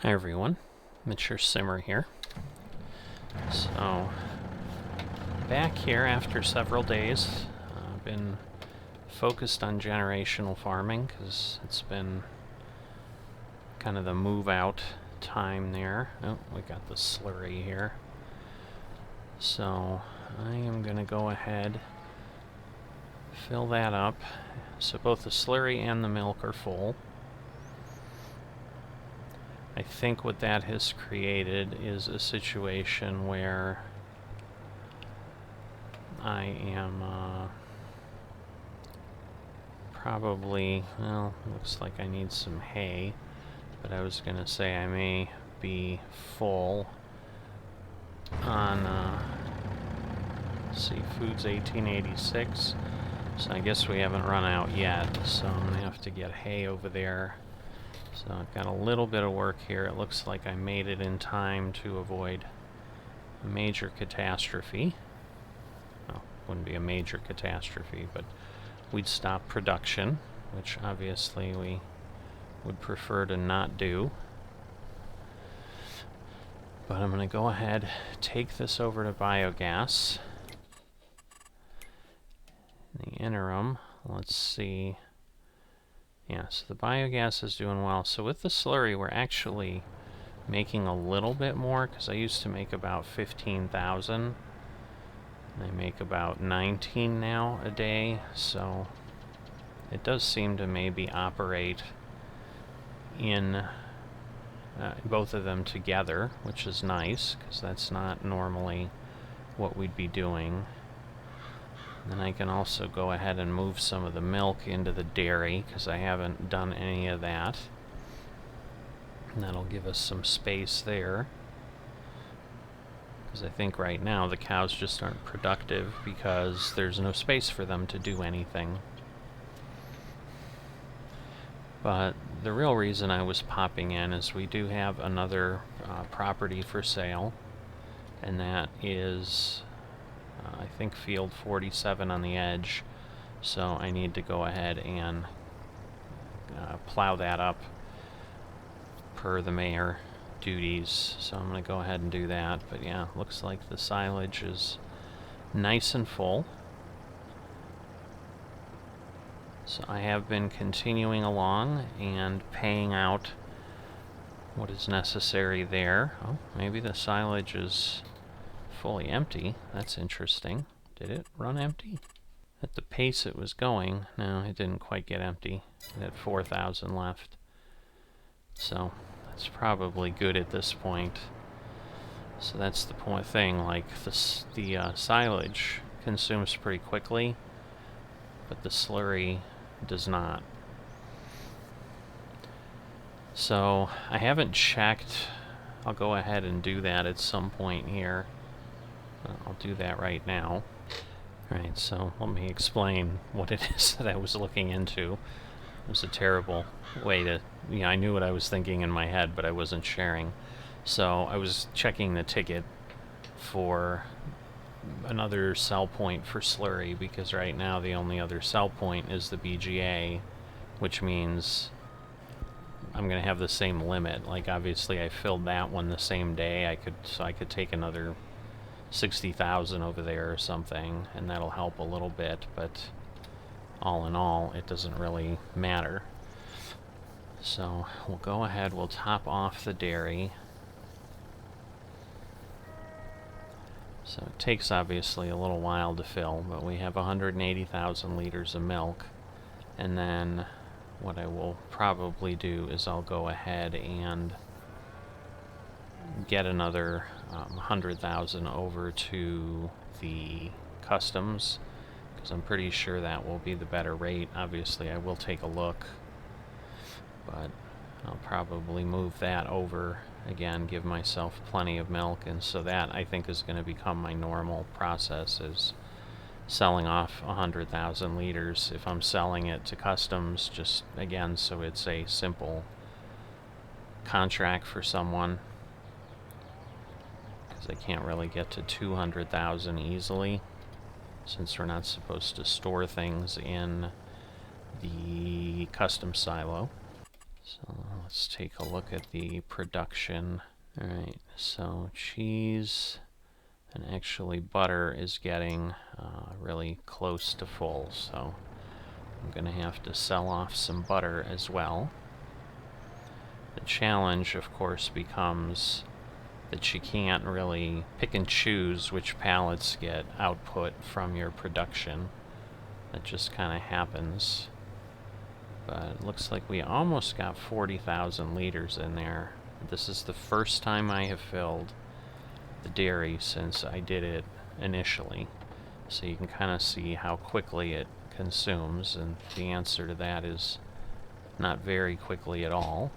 Hi everyone, Mature Simmer here. So, back here after several days. I've been focused on generational farming because it's been kind of the move out time there. Oh, we got the slurry here. So, I am going to go ahead, fill that up. So both the slurry and the milk are full. I think what that has created is a situation where I am probably, well, looks like I need some hay, but I was going to say I may be full on, let's see, food's 1886, so I guess we haven't run out yet, so I'm going to have to get hay over there. So I've got a little bit of work here. It looks like I made it in time to avoid a major catastrophe. Well, wouldn't be a major catastrophe, but we'd stop production, which obviously we would prefer to not do. But I'm going to go ahead, take this over to biogas. In the interim, let's see. Yeah, so the biogas is doing well. So with the slurry, we're actually making a little bit more, because I used to make about 15,000. I make about 19 now a day, so it does seem to maybe operate in both of them together, which is nice, because that's not normally what we'd be doing. Then I can also go ahead and move some of the milk into the dairy, because I haven't done any of that. And that'll give us some space there. Because I think right now the cows just aren't productive because there's no space for them to do anything. But the real reason I was popping in is we do have another property for sale, and that is I think field 47 on the edge, so I need to go ahead and plow that up per the mayor duties, so I'm going to go ahead and do that. But yeah, looks like the silage is nice and full. So I have been continuing along and paying out what is necessary there. Oh, maybe the silage is fully empty. That's interesting. Did it run empty? At the pace it was going, no, it didn't quite get empty. It had 4,000 left. So that's probably good at this point. So that's the thing, like the silage consumes pretty quickly, but the slurry does not. So I haven't checked. I'll go ahead and do that at some point here. I'll do that right now. Alright, so let me explain what it is that I was looking into. It was a terrible way to... I knew what I was thinking in my head, but I wasn't sharing. So I was checking the ticket for another sell point for slurry, because right now the only other sell point is the BGA, which means I'm going to have the same limit. Like, obviously I filled that one the same day. I could take another 60,000 over there or something, and that'll help a little bit, but all in all, it doesn't really matter. So we'll go ahead, we'll top off the dairy. So it takes obviously a little while to fill, but we have 180,000 liters of milk. And then what I will probably do is I'll go ahead and get another 100,000 over to the customs, because I'm pretty sure that will be the better rate. Obviously I will take a look, but I'll probably move that over again, give myself plenty of milk, and so that I think is going to become my normal process, is selling off 100,000 liters if I'm selling it to customs, just again so it's a simple contract for someone, because I can't really get to 200,000 easily since we're not supposed to store things in the custom silo. So let's take a look at the production. Alright, so cheese and actually butter is getting really close to full, so I'm going to have to sell off some butter as well. The challenge, of course, becomes that you can't really pick and choose which pallets get output from your production. That just kind of happens. But it looks like we almost got 40,000 liters in there. This is the first time I have filled the dairy since I did it initially. So you can kind of see how quickly it consumes, and the answer to that is not very quickly at all.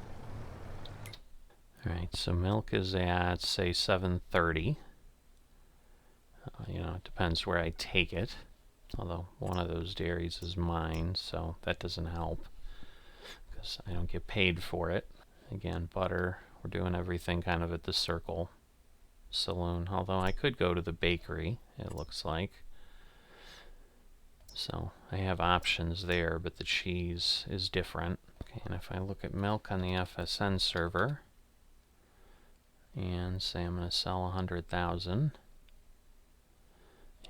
Alright, so milk is at, say, 7:30. You know, it depends where I take it. Although one of those dairies is mine, so that doesn't help, because I don't get paid for it. Again, butter, we're doing everything kind of at the Circle Saloon. Although I could go to the bakery, it looks like. So I have options there, but the cheese is different. Okay, and if I look at milk on the FSN server, and say I'm going to sell 100,000.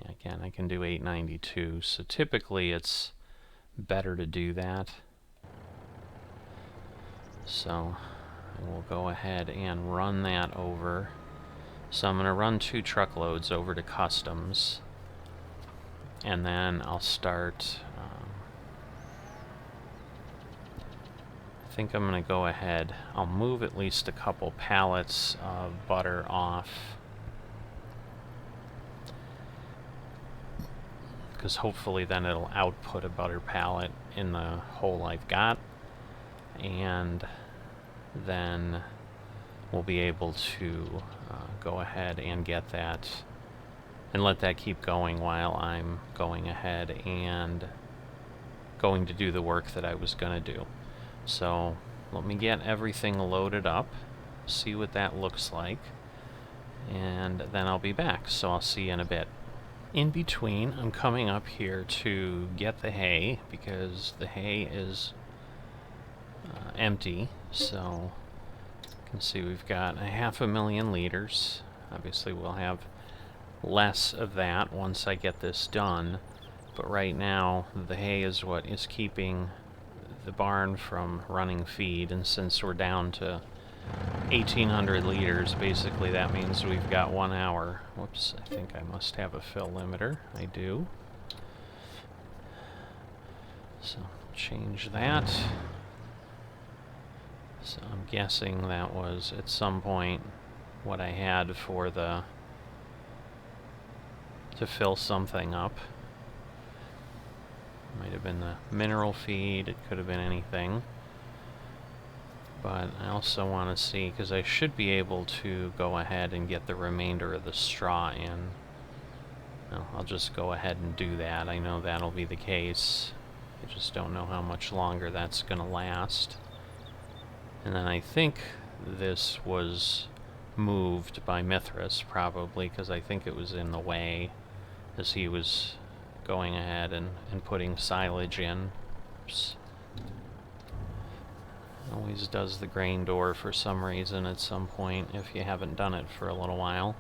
Yeah, again, I can do 892. So typically it's better to do that. So I will go ahead and run that over. So I'm going to run 2 truckloads over to customs, and then I'll start. I think I'm going to go ahead. I'll move at least a couple pallets of butter off, because hopefully then it'll output a butter pallet in the hole I've got, and then we'll be able to go ahead and get that and let that keep going while I'm going ahead and going to do the work that I was going to do. So let me get everything loaded up, see what that looks like, and then I'll be back. So I'll see you in a bit. In between, I'm coming up here to get the hay, because the hay is empty. So you can see we've got 500,000 liters. Obviously we'll have less of that once I get this done, but right now the hay is what is keeping the barn from running feed, and since we're down to 1,800 liters, basically that means we've got 1 hour. Whoops, I think I must have a fill limiter. I do. So change that. So I'm guessing that was at some point what I had for the to fill something up. Might have been the mineral feed, it could have been anything. But I also want to see, because I should be able to go ahead and get the remainder of the straw in. Well, I'll just go ahead and do that. I know that'll be the case. I just don't know how much longer that's going to last. And then I think this was moved by Mithras, probably, because I think it was in the way as he was going ahead and putting silage in. Oops. Always does the grain door for some reason at some point if you haven't done it for a little while.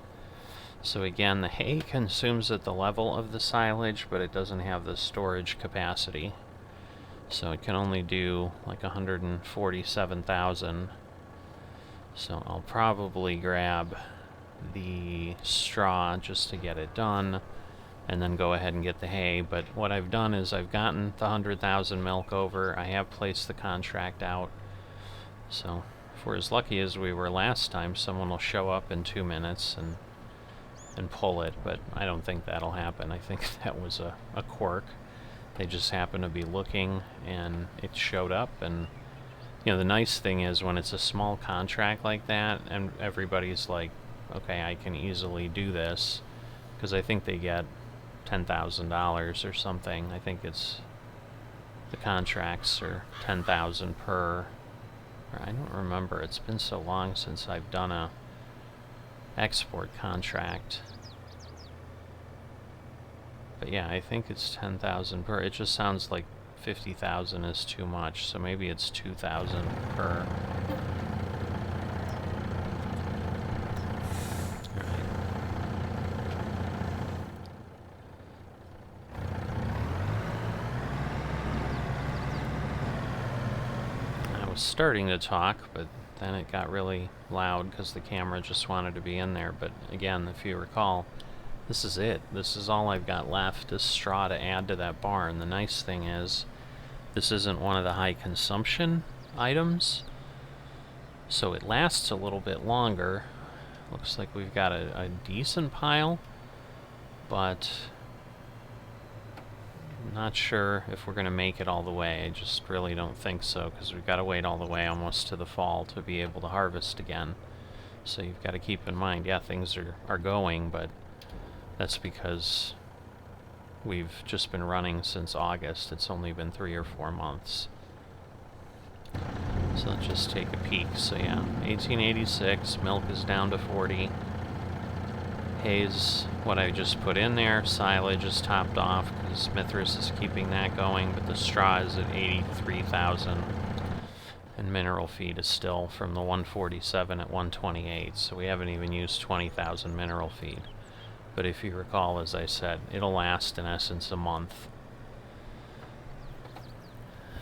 So again, the hay consumes at the level of the silage, but it doesn't have the storage capacity. So it can only do like 147,000. So I'll probably grab the straw just to get it done, and then go ahead and get the hay. But what I've done is I've gotten the 100,000 milk over. I have placed the contract out. So if we're as lucky as we were last time, someone will show up in 2 minutes and pull it, but I don't think that'll happen. I think that was a quirk. They just happened to be looking and it showed up. And you know, the nice thing is when it's a small contract like that and everybody's like, okay, I can easily do this, because I think they get $10,000 or something. I think it's the contracts are 10,000 per. I don't remember. It's been so long since I've done a export contract. But yeah, I think it's 10,000 per. It just sounds like 50,000 is too much, so maybe it's 2,000 per. was starting to talk, but then it got really loud because the camera just wanted to be in there. But again, if you recall, this is it. This is all I've got left is straw to add to that barn. The nice thing is, this isn't one of the high consumption items, so it lasts a little bit longer. Looks like we've got a decent pile, but I'm not sure if we're going to make it all the way. I just really don't think so, because we've got to wait all the way almost to the fall to be able to harvest again. So you've got to keep in mind, yeah, things are going, but that's because we've just been running since August. It's only been 3 or 4 months. So let's just take a peek. So yeah, 1886, milk is down to 40. Hay's what I just put in there. Silage is topped off because Mithras is keeping that going, but the straw is at 83,000. And mineral feed is still from the 147 at 128, so we haven't even used 20,000 mineral feed. But if you recall, as I said, it'll last in essence a month.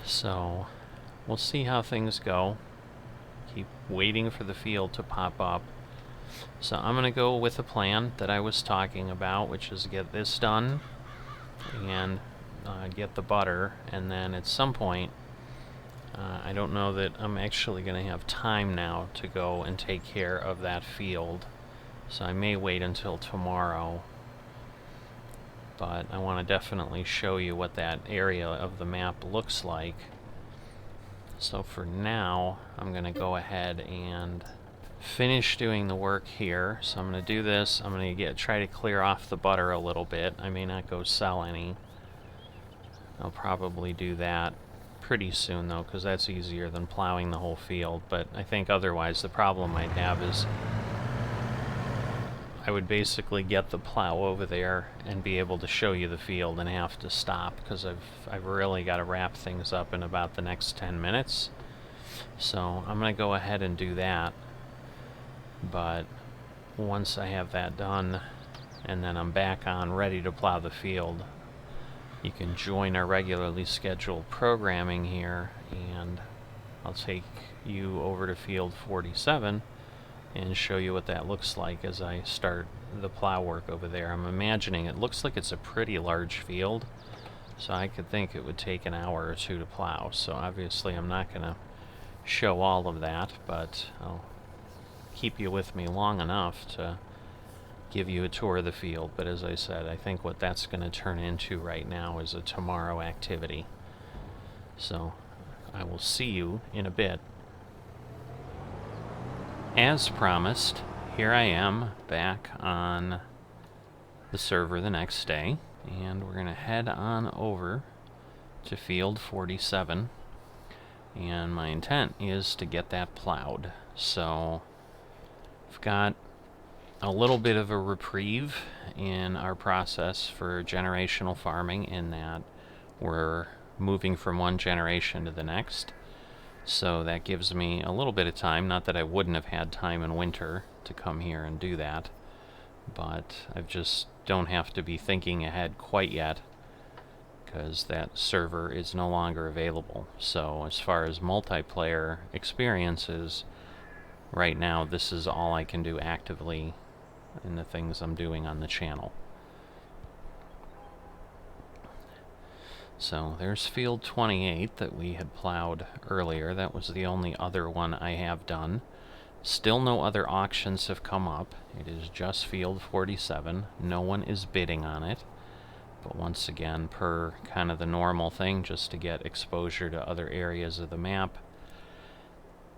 So we'll see how things go. Keep waiting for the field to pop up. So I'm going to go with the plan that I was talking about, which is get this done and get the butter, and then at some point, I don't know that I'm actually going to have time now to go and take care of that field. So I may wait until tomorrow, but I want to definitely show you what that area of the map looks like. So for now, I'm going to go ahead and finish doing the work here. So I'm going to do this. I'm going to try to clear off the butter a little bit. I may not go sell any. I'll probably do that pretty soon though, because that's easier than plowing the whole field. But I think otherwise the problem I'd have is I would basically get the plow over there and be able to show you the field and have to stop, because I've really got to wrap things up in about the next 10 minutes. So I'm going to go ahead and do that. But once I have that done and then I'm back on ready to plow the field, you can join our regularly scheduled programming here, and I'll take you over to field 47 and show you what that looks like as I start the plow work over there. I'm imagining it looks like it's a pretty large field, so I could think it would take an hour or two to plow. So obviously I'm not going to show all of that, but I'll keep you with me long enough to give you a tour of the field. But as I said, I think what that's going to turn into right now is a tomorrow activity. So I will see you in a bit. As promised, here I am back on the server the next day, and we're going to head on over to field 47, and my intent is to get that plowed. So I've got a little bit of a reprieve in our process for generational farming, in that we're moving from one generation to the next. So that gives me a little bit of time. Not that I wouldn't have had time in winter to come here and do that, but I just don't have to be thinking ahead quite yet, because that server is no longer available. So as far as multiplayer experiences, right now this is all I can do actively in the things I'm doing on the channel. So there's field 28 that we had plowed earlier. That was the only other one I have done. Still no other auctions have come up. It is just field 47. No one is bidding on it. But once again, per kind of the normal thing, just to get exposure to other areas of the map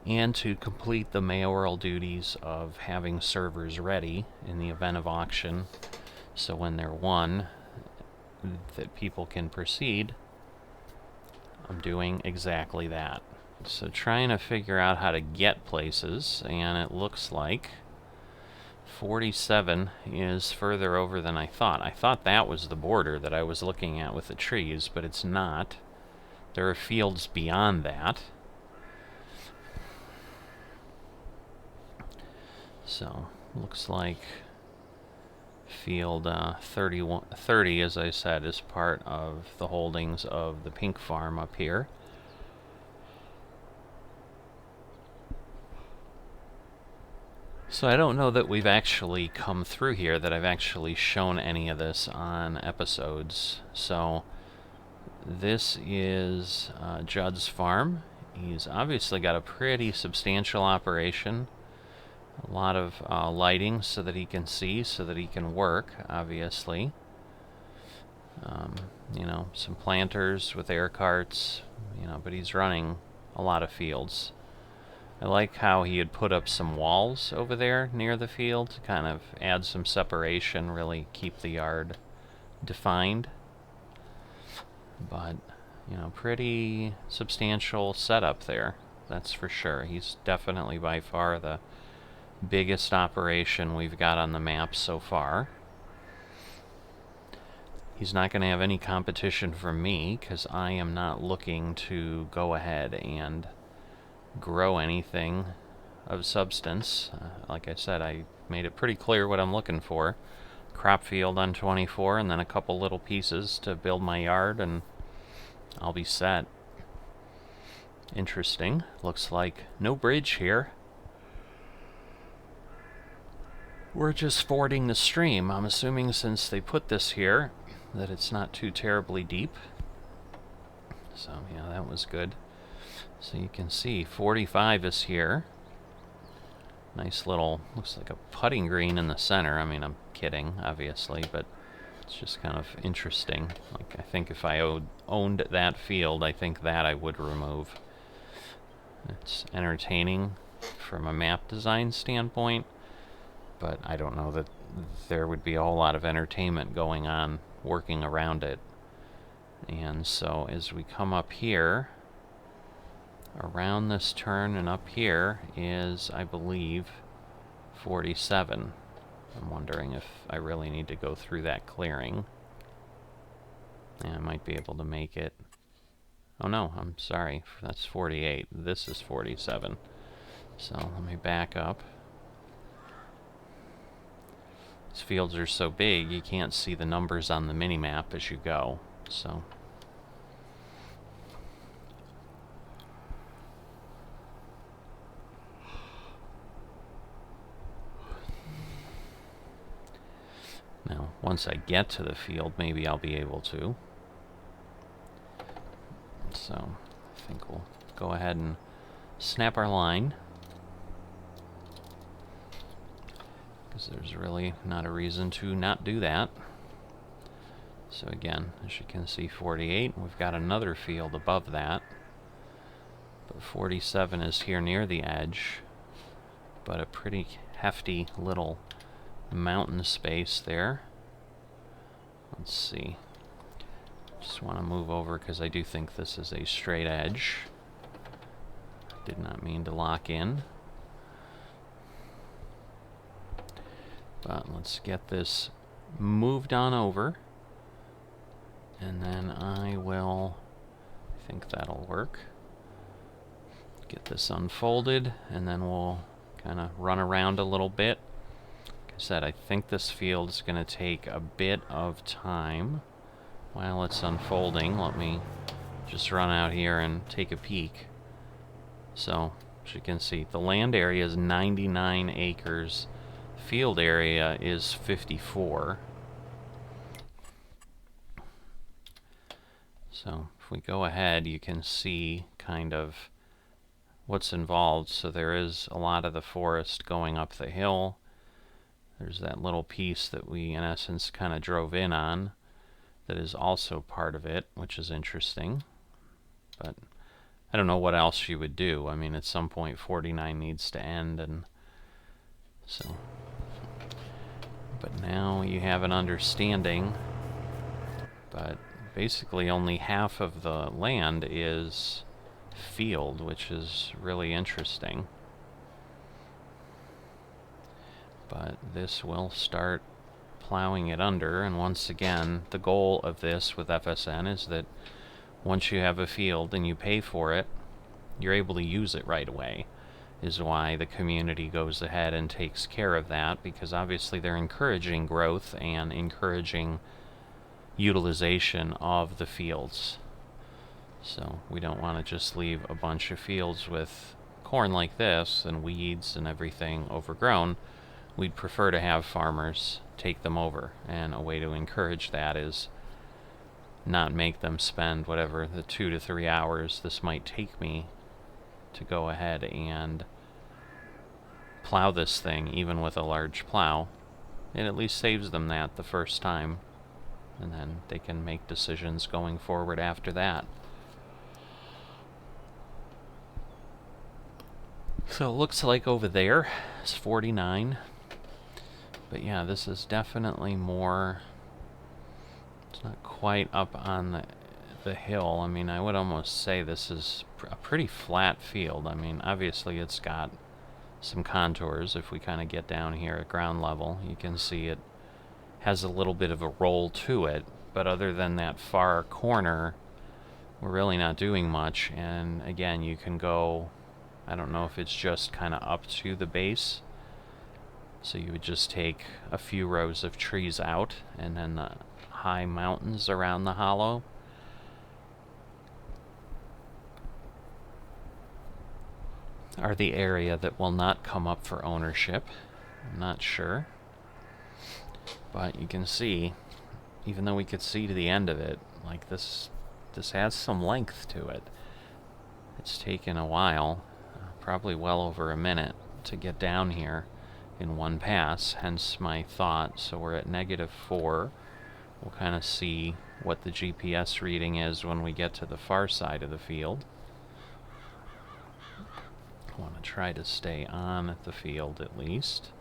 and to complete the mayoral duties of having servers ready in the event of auction. So when they're won, that people can proceed. I'm doing exactly that. So trying to figure out how to get places, and it looks like 47 is further over than I thought. I thought that was the border that I was looking at with the trees, but it's not. There are fields beyond that. So looks like field 30, as I said, is part of the holdings of the pink farm up here. So I don't know that we've actually come through here, that I've actually shown any of this on episodes. So this is Judd's farm. He's obviously got a pretty substantial operation. A lot of lighting so that he can see, so that he can work, obviously. You know, some planters with air carts, you know, but he's running a lot of fields. I like how he had put up some walls over there near the field to kind of add some separation, really keep the yard defined. But, you know, pretty substantial setup there, that's for sure. He's definitely by far the biggest operation we've got on the map so far. He's not going to have any competition from me because I am not looking to go ahead and grow anything of substance. Like I said, I made it pretty clear what I'm looking for. Crop field on 24 and then a couple little pieces to build my yard and I'll be set. Interesting. Looks like no bridge here. We're just fording the stream. I'm assuming since they put this here that it's not too terribly deep. So yeah, that was good. So you can see 45 is here. Nice little, looks like a putting green in the center. I mean, I'm kidding, obviously, but it's just kind of interesting. Like, I think if I owned that field, I think that I would remove. It's entertaining from a map design standpoint, but I don't know that there would be a whole lot of entertainment going on working around it. And so as we come up here, around this turn and up here is, I believe, 47. I'm wondering if I really need to go through that clearing. And I might be able to make it. Oh no, I'm sorry, that's 48. This is 47. So let me back up. These fields are so big you can't see the numbers on the mini-map as you go. So now, once I get to the field, maybe I'll be able to. So I think we'll go ahead and snap our line, because there's really not a reason to not do that. So again, as you can see, 48. We've got another field above that. But 47 is here near the edge. But a pretty hefty little mountain space there. Let's see. Just want to move over because I do think this is a straight edge. Did not mean to lock in. But let's get this moved on over. And then I think that'll work. Get this unfolded, and then we'll kind of run around a little bit. Like I said, I think this field is going to take a bit of time while it's unfolding. Let me just run out here and take a peek. So, as you can see, the land area is 99 acres. Field area is 54. So if we go ahead, you can see kind of what's involved. So there is a lot of the forest going up the hill. There's that little piece that we, in essence, kind of drove in on that is also part of it, which is interesting. But I don't know what else you would do. I mean, at some point, 49 needs to end, and so. But now you have an understanding. But basically only half of the land is field, which is really interesting. But this will start plowing it under, and once again, the goal of this with FSN is that once you have a field and you pay for it, you're able to use it right away. Is why the community goes ahead and takes care of that, because obviously they're encouraging growth and encouraging utilization of the fields. So we don't want to just leave a bunch of fields with corn like this and weeds and everything overgrown, we'd prefer to have farmers take them over. And a way to encourage that is not make them spend whatever the 2 to 3 hours this might take me to go ahead and plow this thing, even with a large plow. It at least saves them that the first time, and then they can make decisions going forward after that. So it looks like over there is 49. But yeah, this is definitely more... It's not quite up on the hill. I mean, I would almost say this is a pretty flat field. I mean, obviously it's got some contours. If we kind of get down here at ground level, you can see it has a little bit of a roll to it. But other than that far corner, we're really not doing much. And again, you can go... I don't know if it's just kind of up to the base. So you would just take a few rows of trees out, and then the high mountains around the hollow. Are the area that will not come up for ownership. I'm not sure. But you can see, even though we could see to the end of it, like this has some length to it. It's taken a while, probably well over a minute, to get down here in one pass, hence my thought. So we're at -4. We'll kind of see what the GPS reading is when we get to the far side of the field. I want to try to stay on the field at least.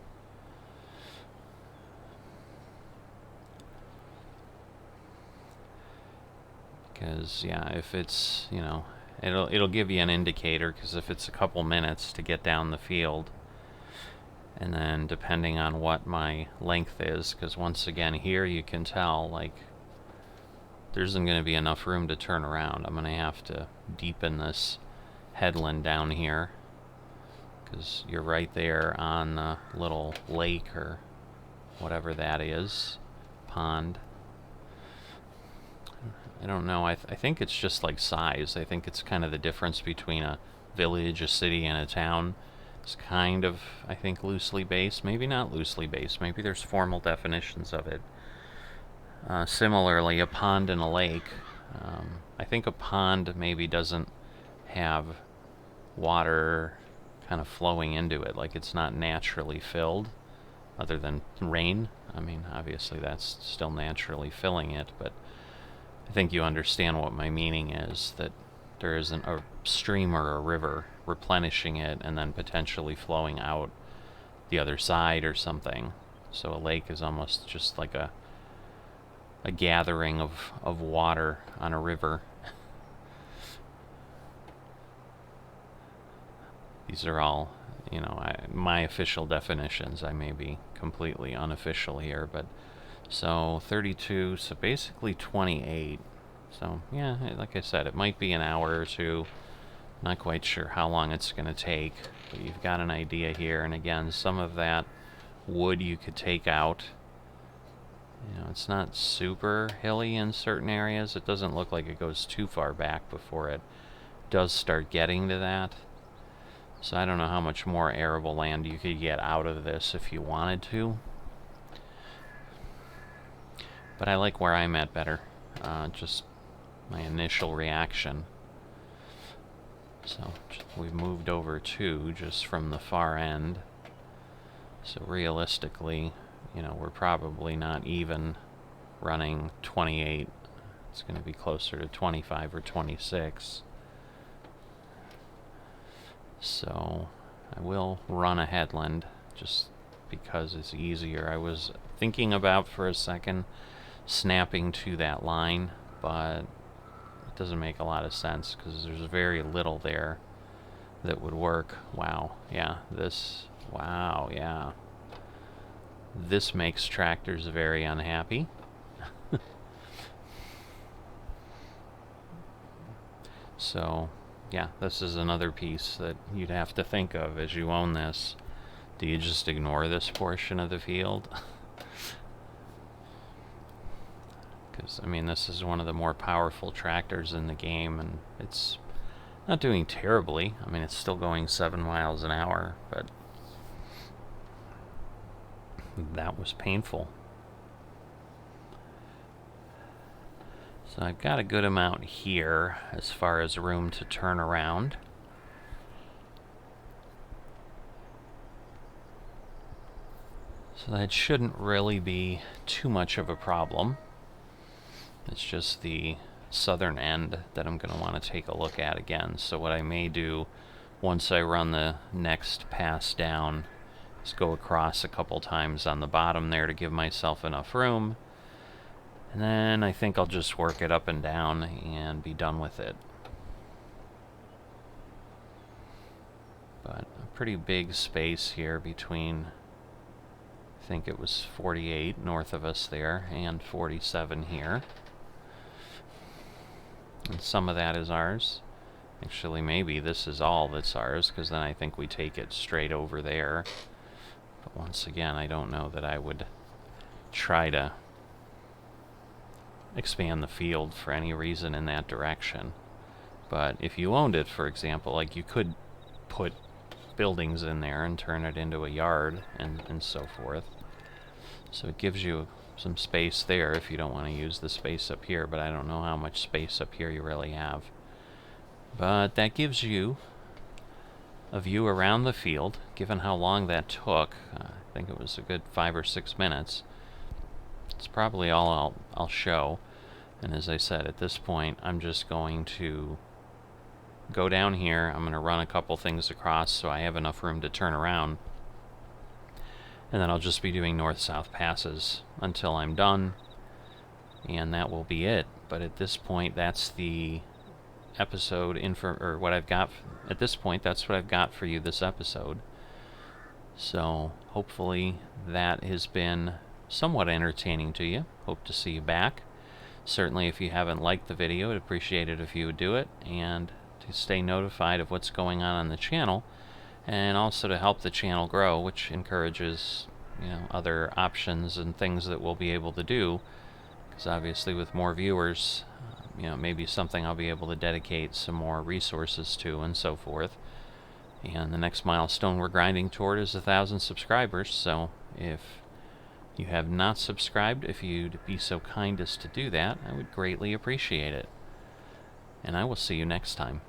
Because, yeah, if it's, you know, it'll give you an indicator, because if it's a couple minutes to get down the field, and then depending on what my length is, because once again here you can tell, like, there isn't going to be enough room to turn around. I'm going to have to deepen this headland down here, because you're right there on the little lake or whatever that is, pond. I don't know, I think it's just like size. I think it's kind of the difference between a village, a city, and a town. It's kind of, I think, loosely based. Maybe not loosely based. Maybe there's formal definitions of it. Similarly, a pond and a lake. I think a pond maybe doesn't have water kind of flowing into it. Like, it's not naturally filled, other than rain. I mean, obviously that's still naturally filling it, but I think you understand what my meaning is, that there isn't a stream or a river replenishing it and then potentially flowing out the other side or something. So a lake is almost just like a gathering of water on a river. These are all, you know, my official definitions. I may be completely unofficial here, but so 32, so basically 28. So yeah, like I said, it might be an hour or two. Not quite sure how long it's going to take, but you've got an idea here. And again, some of that wood you could take out. You know, it's not super hilly in certain areas. It doesn't look like it goes too far back before it does start getting to that. So I don't know how much more arable land you could get out of this if you wanted to. But I like where I'm at better. Just my initial reaction. So we've moved over 2 just from the far end. So realistically, you know, we're probably not even running 28. It's going to be closer to 25 or 26. So I will run a headland just because it's easier. I was thinking about for a second snapping to that line, but it doesn't make a lot of sense because there's very little there that would work. Wow, yeah, wow, yeah. This makes tractors very unhappy. So, yeah, this is another piece that you'd have to think of as you own this. Do you just ignore this portion of the field? Because, I mean, this is one of the more powerful tractors in the game, and it's Not doing terribly. I mean, it's still going 7 miles an hour, but that was painful. So I've got a good amount here as far as room to turn around. So that shouldn't really be too much of a problem. It's just the southern end that I'm going to want to take a look at again. So what I may do once I run the next pass down is go across a couple times on the bottom there to give myself enough room. And then I think I'll just work it up and down and be done with it. But a pretty big space here between, I think it was 48 north of us there and 47 here. And some of that is ours. Actually, maybe this is all that's ours, because then I think we take it straight over there. But once again, I don't know that I would try to expand the field for any reason in that direction. But if you owned it, for example, like you could put buildings in there and turn it into a yard and so forth. So it gives you some space there if you don't want to use the space up here, but I don't know how much space up here you really have. But that gives you a view around the field, given how long that took. I think it was a good 5 or 6 minutes. It's probably all I'll show. And as I said, at this point, I'm just going to go down here. I'm going to run a couple things across so I have enough room to turn around. And then I'll just be doing north-south passes until I'm done. And that will be it. But at this point, that's the episode or what I've got. At this point, that's what I've got for you this episode. So hopefully that has been somewhat entertaining to you. Hope to see you back. Certainly if you haven't liked the video, I'd appreciate it if you would do it, and to stay notified of what's going on the channel, and also to help the channel grow, which encourages, you know, other options and things that we'll be able to do, because obviously with more viewers, you know, maybe something I'll be able to dedicate some more resources to and so forth. And the next milestone we're grinding toward is 1,000 subscribers, so if you have not subscribed, if you'd be so kind as to do that, I would greatly appreciate it. And I will see you next time.